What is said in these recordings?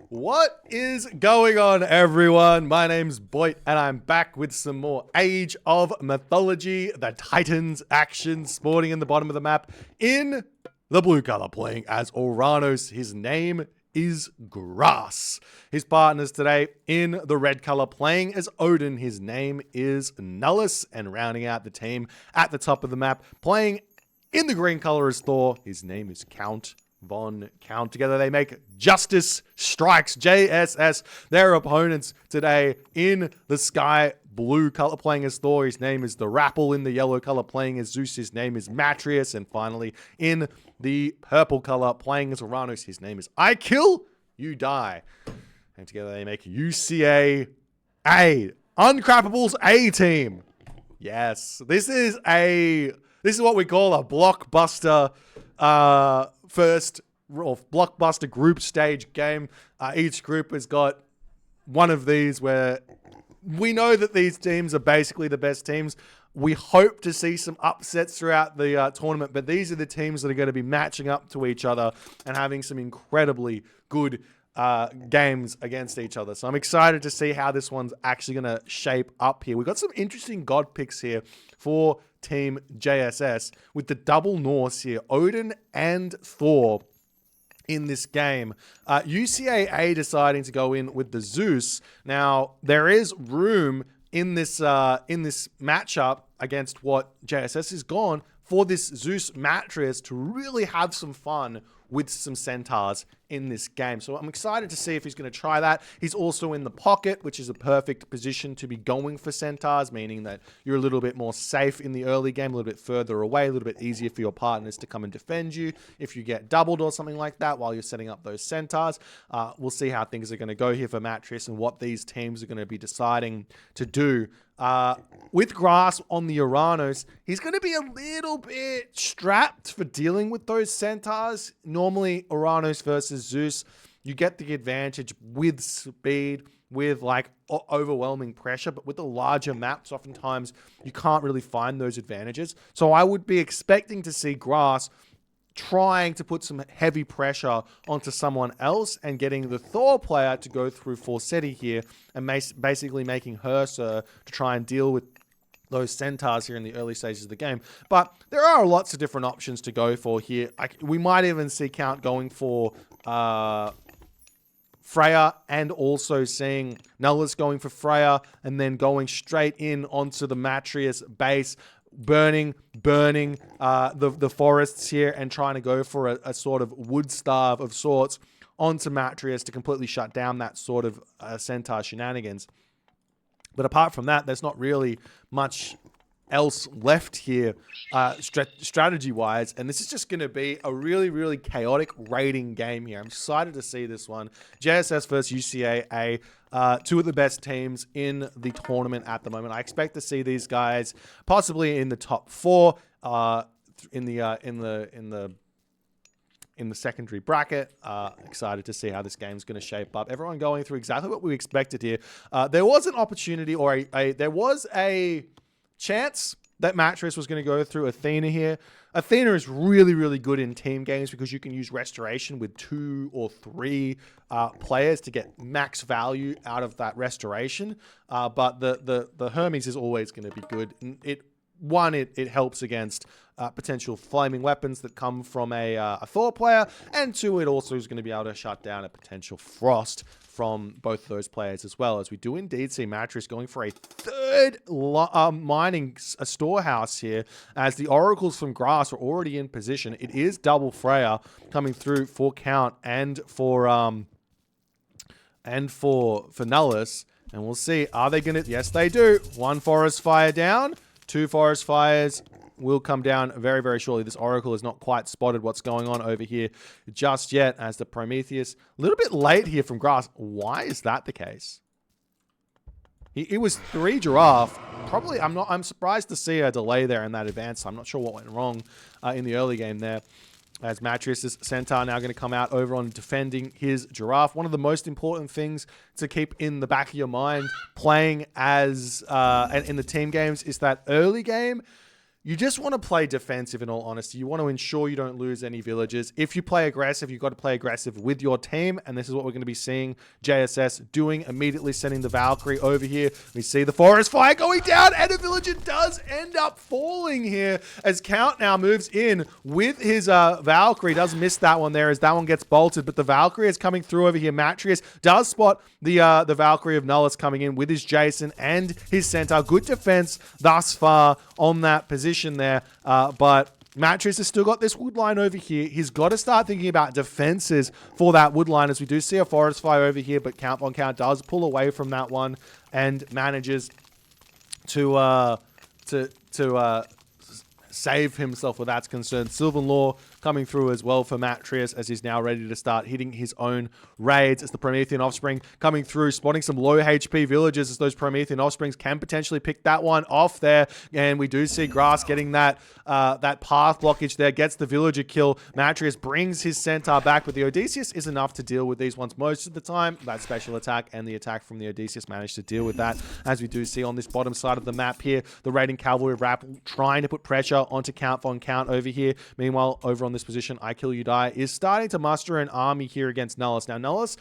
What is going on, everyone? My name's Boit, and I'm back with some more Age of Mythology, the Titans action sporting in the bottom of the map in the blue color, playing as Oranos. His name is Grass. His partners today in the red color, playing as Odin. His name is Nullus, and rounding out the team at the top of the map, playing in the green color as Thor. His name is Count Von Count. Together they make Justice Strikes, JSS. Their opponents today in the sky blue color, playing as Thor. His name is the Rapple. In the yellow color, playing as Zeus. His name is Matrius. And finally, in the purple color, playing as Oranos. His name is I Kill, You Die. And together they make UCA A. Uncrappables A team. Yes, this is what we call a blockbuster blockbuster group stage game. Each group has got one of these where we know that these teams are basically the best teams. We hope to see some upsets throughout the tournament, but these are the teams that are going to be matching up to each other and having some incredibly good games against each other. So I'm excited to see how this one's actually going to shape up here. We've got some interesting god picks here for Team JSS with the double Norse here, Odin and Thor in this game. UCA deciding to go in with the Zeus. Now, there is room in this matchup against what JSS is gone for this Zeus Matrius to really have some fun with some centaurs in this game. So I'm excited to see if he's going to try that. He's also in the pocket, which is a perfect position to be going for centaurs, meaning that you're a little bit more safe in the early game, a little bit further away, a little bit easier for your partners to come and defend you if you get doubled or something like that while you're setting up those centaurs. We'll see how things are going to go here for Matrius and what these teams are going to be deciding to do. With Grass on the Oranos, he's going to be a little bit strapped for dealing with those centaurs. Normally, Oranos versus Zeus, you get the advantage with speed, with like overwhelming pressure, but with the larger maps, oftentimes you can't really find those advantages. So I would be expecting to see Grass trying to put some heavy pressure onto someone else and getting the Thor player to go through Forseti here and basically making her to try and deal with those centaurs here in the early stages of the game. But there are lots of different options to go for here. We might even see Count going for Freya, and also seeing Nullus going for Freya and then going straight in onto the Matrius base, burning the forests here and trying to go for a sort of wood starve of sorts onto Matrius to completely shut down that sort of centaur shenanigans. But apart from that, there's not really much else left here strategy-wise, and this is just going to be a really, really chaotic raiding game here. I'm excited to see this one. JSS versus UCA, two of the best teams in the tournament at the moment. I expect to see these guys possibly in the top four in the secondary bracket. Excited to see how this game's going to shape up. Everyone going through exactly what we expected here. There was an opportunity, or there was a chance that Matrius was going to go through Athena here. Athena is really, really good in team games because you can use restoration with 2 or 3 players to get max value out of that restoration. But the Hermes is always going to be good. It helps against potential flaming weapons that come from a Thor player, and 2, it also is going to be able to shut down a potential frost from both those players as well, as we do indeed see Matrius going for a third mining storehouse here, as the oracles from Grass are already in position. It is double Freya coming through for Count and for Nullus, and we'll see, are they gonna? Yes, they do. 1 forest fire down, 2 forest fires will come down very, very shortly. This Oracle has not quite spotted what's going on over here just yet, as the Prometheus, a little bit late here from Grass. Why is that the case? It was 3 giraffe. Probably, I'm surprised to see a delay there in that advance. I'm not sure what went wrong in the early game there. As Matrius' Centaur now going to come out over on defending his giraffe. One of the most important things to keep in the back of your mind playing as and in the team games is that early game, you just want to play defensive in all honesty. You want to ensure you don't lose any villages. If you play aggressive, you've got to play aggressive with your team. And this is what we're going to be seeing JSS doing, immediately sending the Valkyrie over here. We see the forest fire going down, and a villager does end up falling here as Count now moves in with his Valkyrie. Does miss that one there as that one gets bolted, but the Valkyrie is coming through over here. Matrius does spot the Valkyrie of Nullus coming in with his Jason and his Centaur. Good defense thus far on that position there, but Matrius has still got this wood line over here. He's got to start thinking about defenses for that wood line, as we do see a forest fire over here, but Count on Count does pull away from that one and manages to save himself where that's concerned. Sylvan Law coming through as well for Matrius as he's now ready to start hitting his own raids as the Promethean Offspring coming through, spotting some low HP villages as those Promethean Offsprings can potentially pick that one off there. And we do see Grass getting that path blockage there, gets the villager kill. Matrius brings his Centaur back, but the Odysseus is enough to deal with these ones most of the time. That special attack and the attack from the Odysseus managed to deal with that, as we do see on this bottom side of the map here, the raiding cavalry of Rappel trying to put pressure onto Count von Count over here. Meanwhile, over on this position, I Kill You Die is starting to muster an army here against Nullus. Now, Nullus,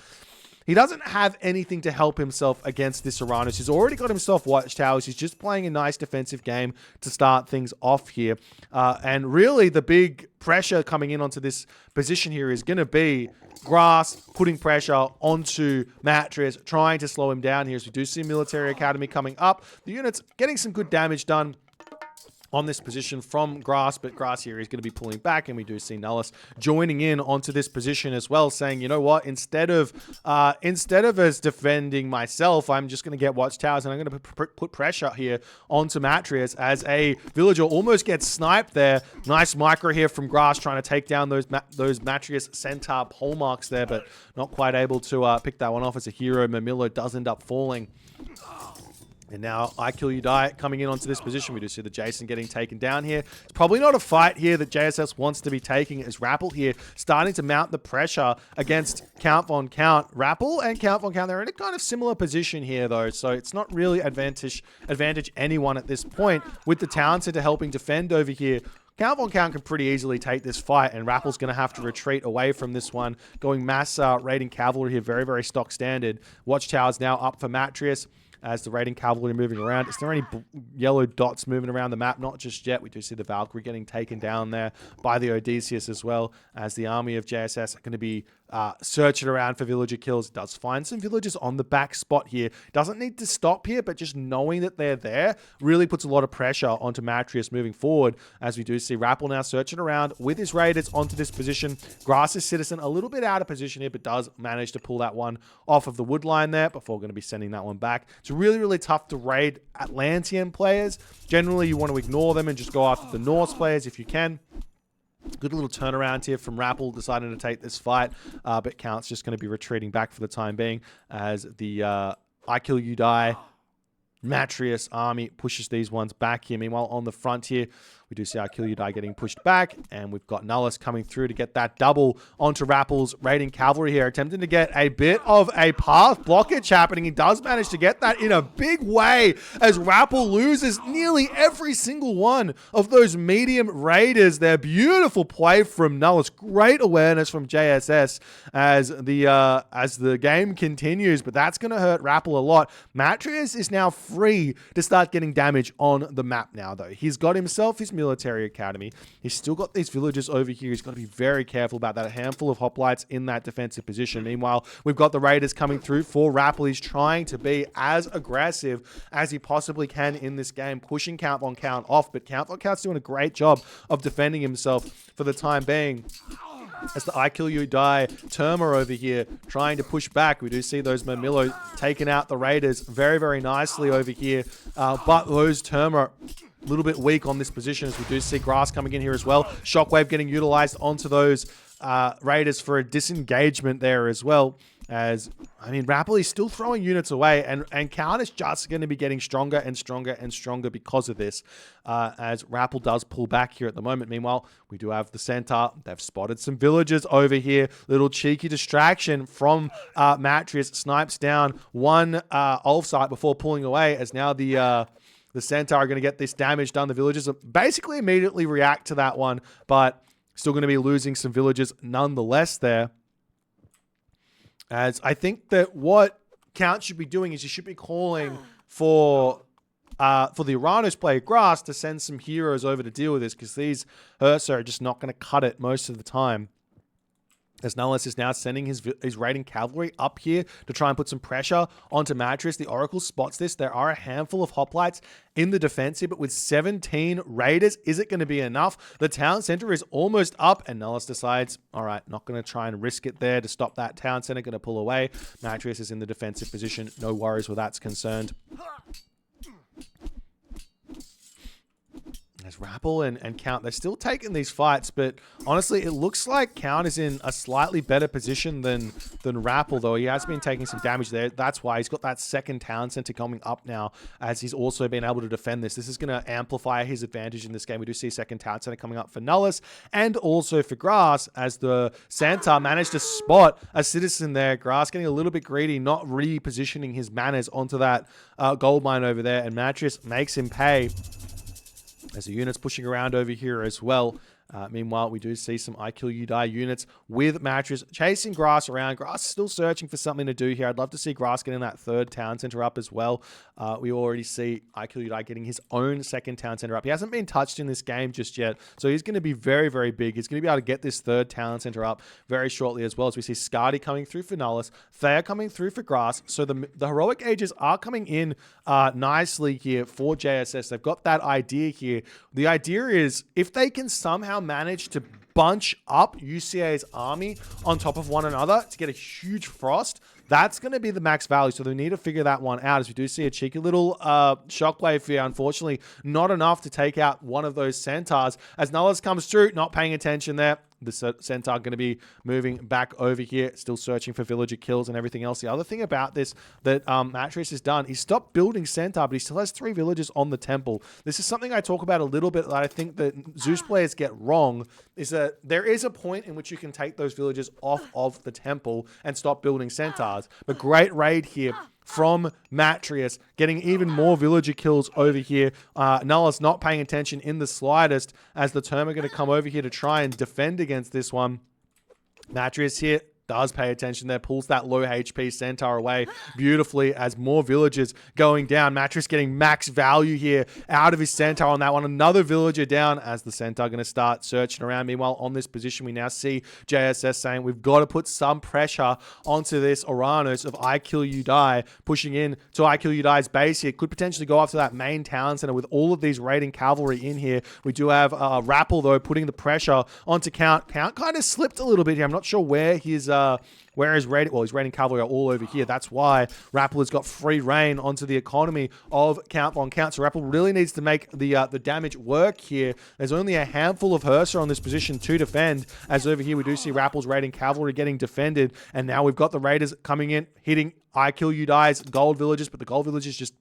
he doesn't have anything to help himself against this Uranus. He's already got himself watchtowers. He's just playing a nice defensive game to start things off here. And really, the big pressure coming in onto this position here is going to be Grass putting pressure onto Matrius, trying to slow him down here. As we do see Military Academy coming up. The unit's getting some good damage done on this position from Grass, but Grass here is going to be pulling back, and we do see Nullus joining in onto this position as well, saying, you know what, instead of us defending myself, I'm just going to get watchtowers, and I'm going to put pressure here onto Matrius as a villager almost gets sniped there. Nice micro here from Grass trying to take down those Matrius Centaur pole marks there, but not quite able to pick that one off as a hero. Mamilo does end up falling. And now I Kill You Die coming in onto this position. We do see the Jason getting taken down here. It's probably not a fight here that JSS wants to be taking, as Rappel here starting to mount the pressure against Count von Count. Rappel and Count von Count, they're in a kind of similar position here though, so it's not really advantage anyone at this point. With the Town Center helping defend over here, Count von Count can pretty easily take this fight, and Rappel's going to have to retreat away from this one. Going mass raiding cavalry here, very, very stock standard. Watchtower's now up for Matrius as the raiding cavalry moving around. Is there any yellow dots moving around the map? Not just yet. We do see the Valkyrie getting taken down there by the Odysseus as well, as the army of JSS are going to be searching around for villager kills. Does find some villagers on the back spot here. Doesn't need to stop here, but just knowing that they're there really puts a lot of pressure onto Matrius moving forward, as we do see Rappel now searching around with his raiders onto this position. Grass's Citizen a little bit out of position here, but does manage to pull that one off of the wood line there before going to be sending that one back. It's really, really tough to raid Atlantean players. Generally, you want to ignore them and just go after the Norse players if you can. Good little turnaround here from Rappel deciding to take this fight, but Count's just going to be retreating back for the time being as the I Kill You Die Matrius army pushes these ones back here. Meanwhile, on the front here, we do see I Kill You Die getting pushed back, and we've got Nullus coming through to get that double onto Rappel's raiding cavalry here, attempting to get a bit of a path blockage happening. He does manage to get that in a big way as Rappel loses nearly every single one of those medium raiders there. Beautiful play from Nullus. Great awareness from JSS as the game continues, but that's going to hurt Rappel a lot. Matrius is now free to start getting damage on the map now, though. He's got himself his military academy. He's still got these villagers over here. He's got to be very careful about that. A handful of hoplites in that defensive position. Meanwhile, we've got the raiders coming through for Rappel. He's trying to be as aggressive as he possibly can in this game, pushing Count von Count off, but Count von Count's doing a great job of defending himself for the time being. As the I Kill You Die Terma over here trying to push back. We do see those Mamilo taking out the raiders very, very nicely over here. But those Terma a little bit weak on this position, as we do see Grass coming in here as well. Shockwave getting utilized onto those raiders for a disengagement there as well. As, I mean, Rappel is still throwing units away, and Count is just going to be getting stronger and stronger and stronger because of this, as Rappel does pull back here at the moment. Meanwhile, we do have the Centaur. They've spotted some villagers over here. Little cheeky distraction from Matrius. Snipes down one Ulf site before pulling away, as now the The Centaur are going to get this damage done. The villagers basically immediately react to that one, but still going to be losing some villagers nonetheless there. As I think that what Count should be doing is he should be calling for the Uranus player Grass to send some heroes over to deal with this, because these Ursa are just not going to cut it most of the time. As Nullis is now sending his raiding cavalry up here to try and put some pressure onto Matris. The Oracle spots this. There are a handful of hoplites in the defense here, but with 17 raiders, is it going to be enough? The town center is almost up, and Nullis decides, all right, not going to try and risk it there to stop that town center, going to pull away. Matris is in the defensive position. No worries where that's concerned. As Rappel and Count, they're still taking these fights, but honestly, it looks like Count is in a slightly better position than Rappel, though. He has been taking some damage there. That's why he's got that second town center coming up now, as he's also been able to defend this. This is going to amplify his advantage in this game. We do see a second town center coming up for Nullis and also for Grass, as the Centaur managed to spot a citizen there. Grass getting a little bit greedy, not repositioning his manners onto that gold mine over there, and Matris makes him pay. As the unit's pushing around over here as well. Meanwhile, we do see some I Kill You Die units with Matris chasing Grass around. Grass is still searching for something to do here. I'd love to see Grass getting that third town center up as well. We already see I Kill You Die getting his own second town center up. He hasn't been touched in this game just yet, so he's going to be very, very big. He's going to be able to get this third town center up very shortly as well, as we see Scardy coming through for Nullis, Thea coming through for Grass. So the heroic ages are coming in nicely here for JSS. They've got that idea here. The idea is if they can somehow manage to bunch up UCA's army on top of one another to get a huge frost, that's going to be the max value. So they need to figure that one out, as we do see a cheeky little shockwave here. Unfortunately, not enough to take out one of those Centaurs. As Nullis comes through, not paying attention there. The Centaur going to be moving back over here, still searching for villager kills and everything else. The other thing about this that Matris has done, he stopped building Centaur, but he still has 3 villagers on the temple. This is something I talk about a little bit that I think that Zeus players get wrong, is that there is a point in which you can take those villagers off of the temple and stop building Centaurs. But great raid here from Matrius, getting even more villager kills over here. Nullis not paying attention in the slightest, as the Term are going to come over here to try and defend against this one. Matrius here does pay attention there, pulls that low HP Centaur away beautifully, as more villagers going down. Matris getting max value here out of his Centaur on that one. Another villager down, as the Centaur going to start searching around. Meanwhile, on this position, we now see JSS saying we've got to put some pressure onto this Uranus of I Kill You Die, pushing in to I Kill You Die's base here. Could potentially go after that main town center with all of these raiding cavalry in here. We do have Rappel, though, putting the pressure onto Count. Count kind of slipped a little bit here. I'm not sure where his raiding cavalry are all over here. That's why Rappel has got free reign onto the economy of Count von Count. So Rappel really needs to make the damage work here. There's only a handful of Hersa on this position to defend, as over here we do see Rappel's raiding cavalry getting defended, and now we've got the raiders coming in, hitting I Kill You Die's gold villagers, but the gold villagers just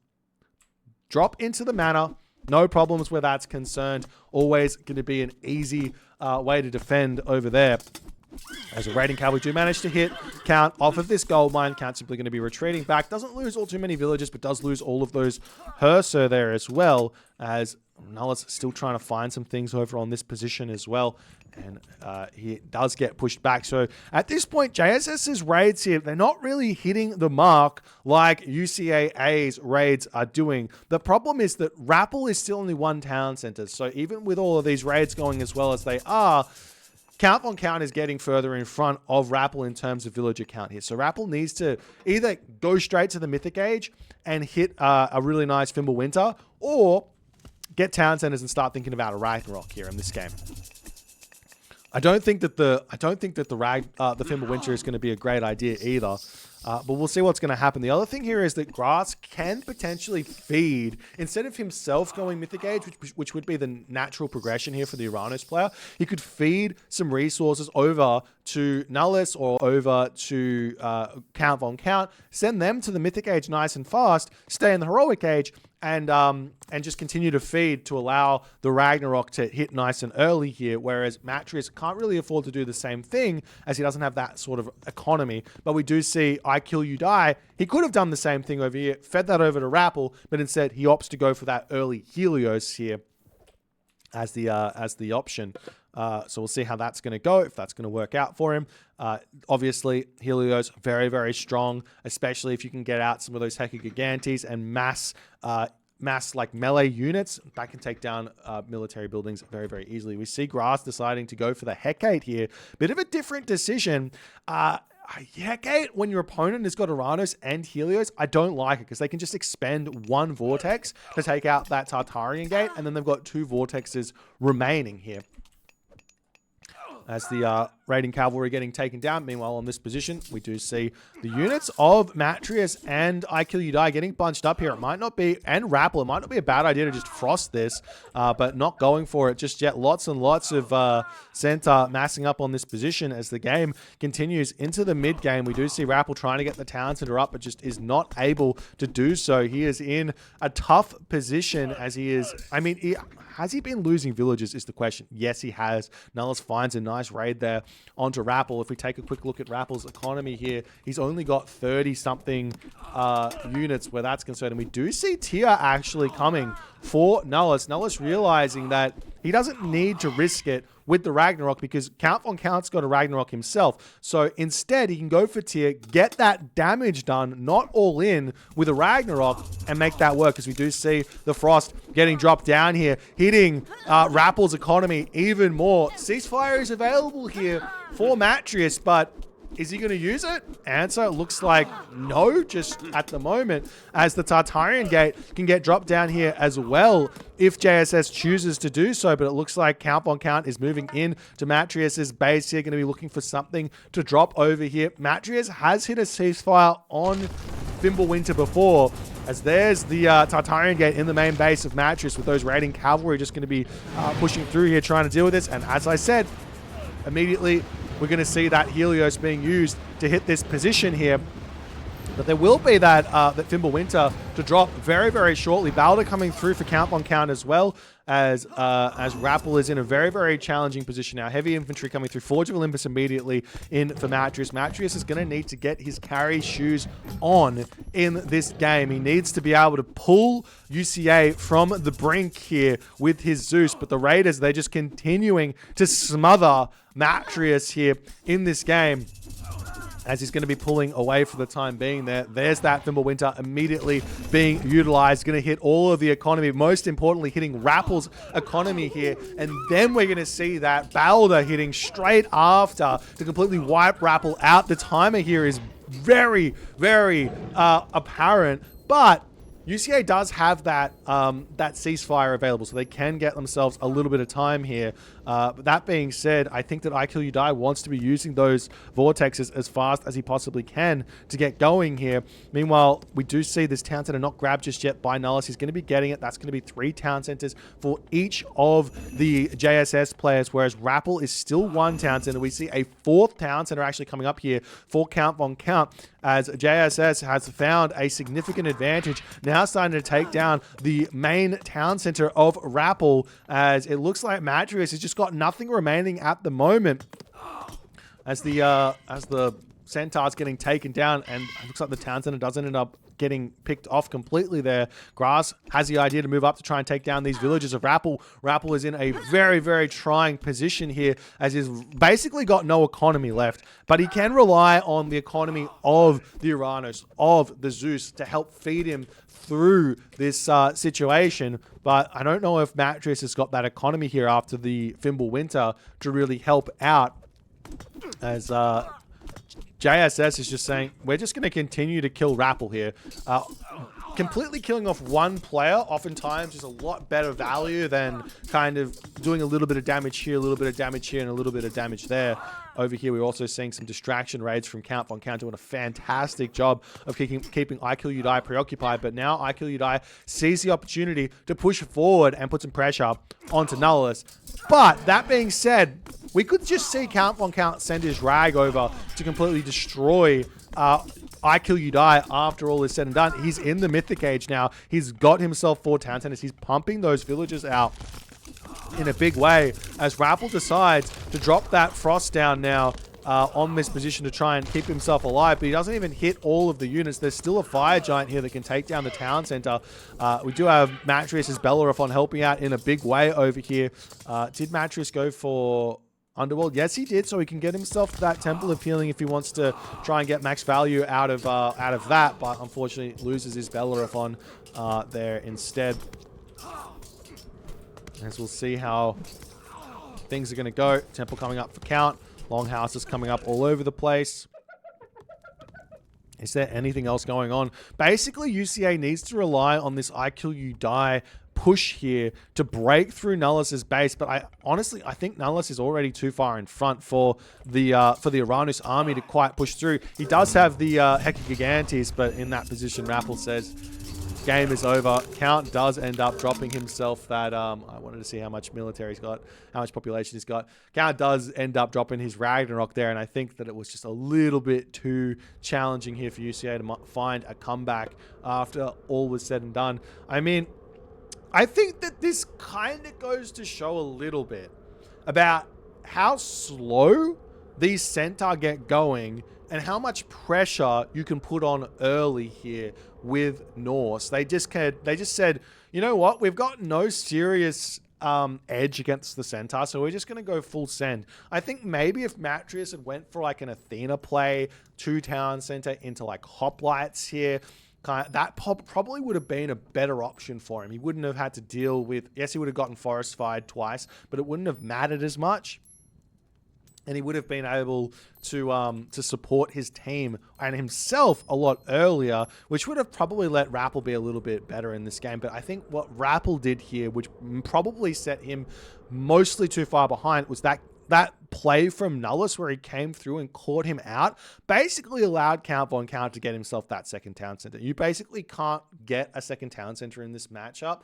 drop into the manor. No problems where that's concerned. Always going to be an easy way to defend over there. As a raiding cavalry do manage to hit Count off of this gold mine, Count simply going to be retreating back. Doesn't lose all too many villagers, but does lose all of those Hersa there as well, as Nullis still trying to find some things over on this position as well. And he does get pushed back. So at this point, JSS's raids here, they're not really hitting the mark like UCAA's raids are doing. The problem is that Rappel is still only one town center. So even with all of these raids going as well as they are, Count von Count is getting further in front of Rappel in terms of villager count here. So Rappel needs to either go straight to the Mythic Age and hit a really nice Fimbulwinter, or get town centers and start thinking about a Ragnarok here in this game. I don't think that the Fimbulwinter is going to be a great idea either. But we'll see what's going to happen. The other thing here is that Grass can potentially feed, instead of himself going Mythic Age, which would be the natural progression here for the Uranus player, he could feed some resources over to Nullis or over to Count von Count, send them to the Mythic Age nice and fast, stay in the Heroic Age, and just continue to feed to allow the Ragnarok to hit nice and early here, whereas Matris can't really afford to do the same thing, as he doesn't have that sort of economy. But we do see I Kill You Die, he could have done the same thing over here, fed that over to Rappel, but instead he opts to go for that early Helios here as the option. So we'll see how that's going to go, if that's going to work out for him. Obviously, Helios, very, very strong, especially if you can get out some of those Heca Gigantes and mass like melee units that can take down military buildings very, very easily. We see Grass deciding to go for the Hecate here. Bit of a different decision. Hecate, when your opponent has got Uranus and Helios, I don't like it because they can just expend one Vortex to take out that Tartarian Gate, and then they've got 2 Vortexes remaining here. As the raiding cavalry getting taken down. Meanwhile, on this position, we do see the units of Matrius and I Kill You Die getting bunched up here. It might not be, and Rappel, it might not be a bad idea to just frost this, but not going for it just yet. Lots and lots of Centaur massing up on this position as the game continues into the mid game. We do see Rappel trying to get the Town Center up, but just is not able to do so. He is in a tough position as he is, I mean, has he been losing villages is the question. Yes, he has. Nullus finds a nice raid there onto Rappel. If we take a quick look at Rappel's economy here, he's only got 30-something units where that's concerned. And we do see Tia actually coming for Nullus. Nullus realizing that he doesn't need to risk it with the Ragnarok because Count von Count's got a Ragnarok himself. So instead, he can go for Tia, get that damage done, not all in with a Ragnarok, and make that work. Because we do see the Frost getting dropped down here, hitting Rappel's economy even more. Ceasefire is available here for Matrius, but is he going to use it? Answer looks like no, just at the moment, as the Tartarian Gate can get dropped down here as well if JSS chooses to do so. But it looks like Count von Count is moving in to Matrius's base here, going to be looking for something to drop over here. Matrius has hit a ceasefire on Fimbulwinter before, as there's the Tartarian Gate in the main base of Matrius with those raiding cavalry just going to be pushing through here trying to deal with this. And as I said, immediately we're going to see that Helios being used to hit this position here. But there will be that Fimbulwinter to drop very, very shortly. Balder coming through for Count von Count as well, as Rappel is in a very, very challenging position now. Heavy infantry coming through. Forge of Olympus immediately in for Matrius. Matrius is going to need to get his carry shoes on in this game. He needs to be able to pull UCA from the brink here with his Zeus. But the Raiders, they're just continuing to smother Matrius here in this game, as he's going to be pulling away for the time being there. There's that Fimbulwinter immediately being utilized, going to hit all of the economy, most importantly hitting Rappel's economy here. And then we're going to see that Balder hitting straight after to completely wipe Rappel out. The timer here is very, very apparent, but UCA does have that that ceasefire available, so they can get themselves a little bit of time here. But that being said, I think that I Kill You Die wants to be using those vortexes as fast as he possibly can to get going here. Meanwhile, we do see this town center not grabbed just yet by Nullus. He's going to be getting it. That's going to be 3 town centers for each of the JSS players, whereas Rappel is still 1 town center. We see a 4th town center actually coming up here for Count von Count, as JSS has found a significant advantage, now starting to take down the main town center of Rappel, as it looks like Matrius has just got nothing remaining at the moment, as the Centaur's getting taken down, and it looks like the town center doesn't end up getting picked off completely there. Grass has the idea to move up to try and take down these villages of Rappel. Rappel is in a very, very trying position here, as he's basically got no economy left, but he can rely on the economy of the Uranus, of the Zeus, to help feed him through this situation. But I don't know if Matrius has got that economy here after the Fimbulwinter to really help out, as JSS is just saying, we're just going to continue to kill Rappel here. Completely killing off one player oftentimes is a lot better value than kind of doing a little bit of damage here, a little bit of damage here, and a little bit of damage there. Over here, we're also seeing some distraction raids from Count von Count, doing a fantastic job of keeping I Kill You Die preoccupied. But now I Kill You Die sees the opportunity to push forward and put some pressure onto Nullus. But that being said, we could just see Count von Count send his rag over to completely destroy I Kill You Die after all is said and done. He's in the Mythic Age now. He's got himself 4 town centers. He's pumping those villagers out in a big way, as Rappel decides to drop that Frost down now on this position to try and keep himself alive, but he doesn't even hit all of the units. There's still a fire giant here that can take down the town center. We do have Matreus' Belleroth on helping out in a big way over here. Did Matreus go for Underworld? Yes, he did, so he can get himself that Temple of Healing if he wants to try and get max value out of that, but unfortunately loses his Belleroth on there instead. As we'll see how things are going to go. Temple coming up for count. Longhouses coming up all over the place. Is there anything else going on? Basically, UCA needs to rely on this I kill you die push here to break through Nullis's base, but I think Nullis is already too far in front for the Uranus army to quite push through. He does have the Hecagigantes, but in that position, Rappel says game is over. Count does end up dropping himself that I wanted to see how much military he's got, how much population he's got. Count does end up dropping his Ragnarok there, and I think that it was just a little bit too challenging here for UCA to find a comeback after all was said and done. I mean, I think that this kind of goes to show a little bit about how slow these Centaur get going and how much pressure you can put on early here with Norse. They just said, you know what, we've got no serious edge against the Centaur, so we're just going to go full send. I think maybe if Matreus had went for like an Athena play, 2 town center into like hoplites here, that probably would have been a better option for him. He wouldn't have had to deal with, yes, he would have gotten forest fired twice, but it wouldn't have mattered as much. And he would have been able to support his team and himself a lot earlier, which would have probably let Rappel be a little bit better in this game. But I think what Rappel did here, which probably set him mostly too far behind, was that play from Nullis where he came through and caught him out, basically allowed Count Von Count to get himself that second town center. You basically can't get a second town center in this matchup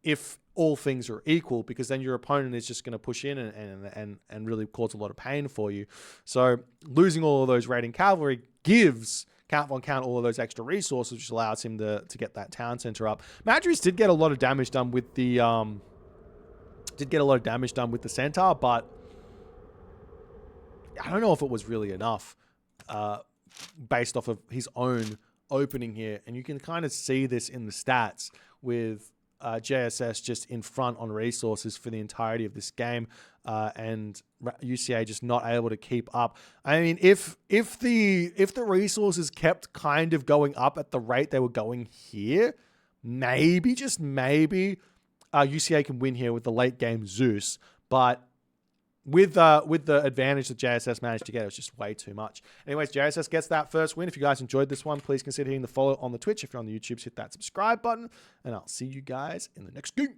if all things are equal, because then your opponent is just going to push in and really cause a lot of pain for you. So losing all of those raiding cavalry gives Count Von Count all of those extra resources, which allows him to get that town center up. Matreus did get a lot of damage done with the Centaur, but I don't know if it was really enough based off of his own opening here. And you can kind of see this in the stats with JSS just in front on resources for the entirety of this game, and UCA just not able to keep up. I mean, if the resources kept kind of going up at the rate they were going here, maybe, just maybe, UCA can win here with the late game Zeus, but with the advantage that JSS managed to get, it was just way too much. Anyways, JSS gets that first win. If you guys enjoyed this one, please consider hitting the follow on the Twitch. If you're on the YouTube, hit that subscribe button, and I'll see you guys in the next game.